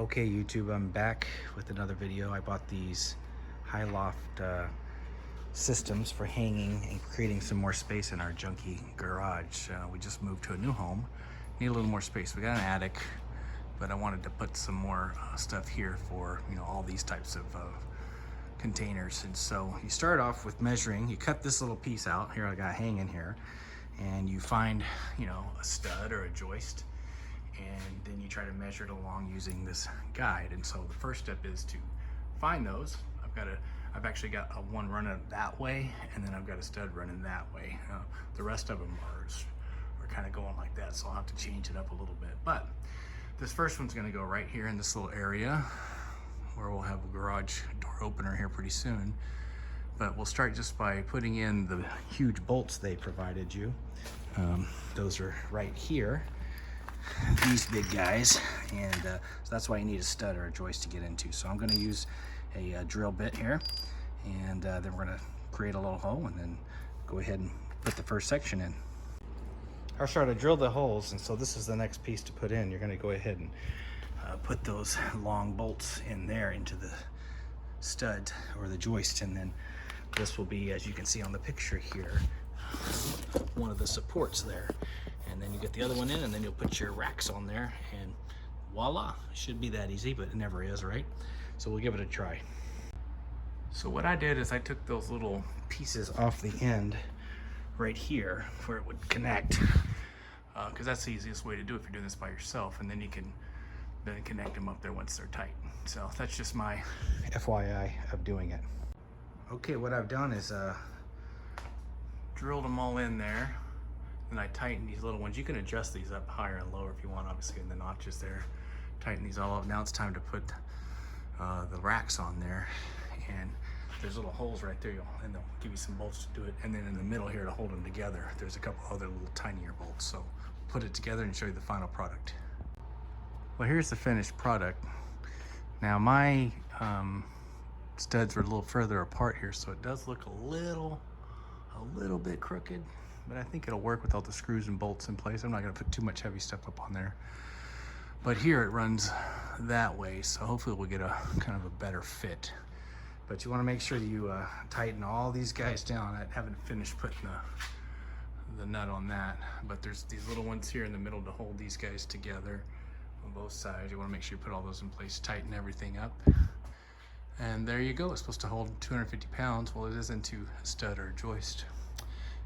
Okay, YouTube, I'm back with another video. I bought these Hyloft systems for hanging and creating some more space in our junky garage. We just moved to a new home, need a little more space. We got an attic, but I wanted to put some more stuff here for, all these types of containers. And so you start off with measuring. You cut this little piece out here I got hanging here, and you find, a stud or a joist, and then you try to measure it along using this guide. And so the first step is to find those. I've actually got one running that way, and then I've got a stud running that way. The rest of them are kind of going like that, so I'll have to change it up a little bit. But this first one's going to go right here in this little area where we'll have a garage door opener here pretty soon. But we'll start just by putting in the huge bolts they provided you. Those are right here, these big guys, and so that's why you need a stud or a joist to get into. So I'm going to use a drill bit here, and then we're going to create a little hole and then go ahead and put the first section in. I'll start to drill the holes, and so this is the next piece to put in. You're going to go ahead and put those long bolts in there into the stud or the joist, and then this will be, as you can see on the picture here, one of the supports there. And then you get the other one in, and then you'll put your racks on there, and voila. It should be that easy, but it never is, right? So we'll give it a try. So what I did is I took those little pieces off the end right here where it would connect, because that's the easiest way to do it if you're doing this by yourself, and then you can then connect them up there once they're tight. So that's just my FYI of doing it. Okay, what I've done is drilled them all in there, and I tighten these little ones. You can adjust these up higher and lower if you want, obviously, in the notches there. Tighten these all up. Now it's time to put the racks on there, and there's little holes right there, and they'll give you some bolts to do it. And then in the middle here to hold them together, there's a couple other little tinier bolts. So put it together and show you the final product. Well, here's the finished product. Now my studs are a little further apart here, so it does look a little bit crooked, but I think it'll work with all the screws and bolts in place. I'm not gonna put too much heavy stuff up on there. But here it runs that way, so hopefully we'll get a kind of a better fit. But you wanna make sure that you tighten all these guys down. I haven't finished putting the nut on that, but there's these little ones here in the middle to hold these guys together on both sides. You wanna make sure you put all those in place, tighten everything up. And there you go. It's supposed to hold 250 pounds. Well, it is into a stud or a joist,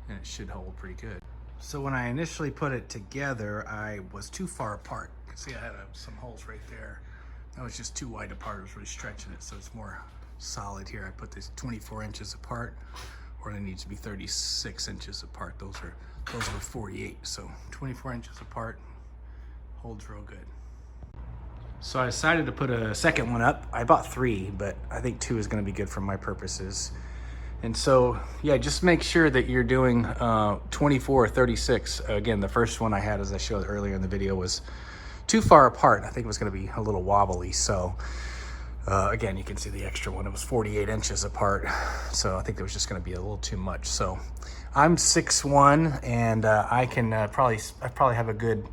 and it should hold pretty good. So when I initially put it together, I was too far apart. You can see I had some holes right there. That was just too wide apart. I was really stretching it, so it's more solid here. I put this 24 inches apart, or it needs to be 36 inches apart. Those are 48, so 24 inches apart holds real good. So I decided to put a second one up. I bought 3, but I think 2 is going to be good for my purposes. And so, yeah, just make sure that you're doing 24 or 36. Again, the first one I had, as I showed earlier in the video, was too far apart. I think it was going to be a little wobbly. So again, you can see the extra one. It was 48 inches apart. So I think it was just going to be a little too much. So I'm 6'1", and I can probably have a good,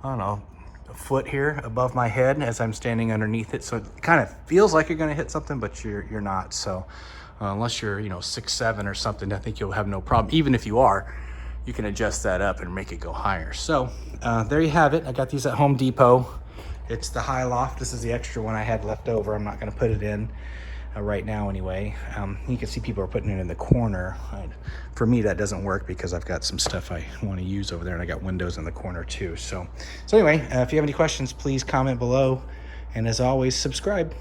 I don't know, a foot here above my head as I'm standing underneath it. So it kind of feels like you're going to hit something, but you're not. So unless you're 6'7" or something, I think you'll have no problem. Even if you are, you can adjust that up and make it go higher. So there you have it. I got these at Home Depot. It's the Hyloft. This is the extra one I had left over. I'm not going to put it in right now anyway. You can see people are putting it in the corner. For me, that doesn't work because I've got some stuff I want to use over there, and I got windows in the corner too. So anyway, if you have any questions, please comment below, and as always, subscribe.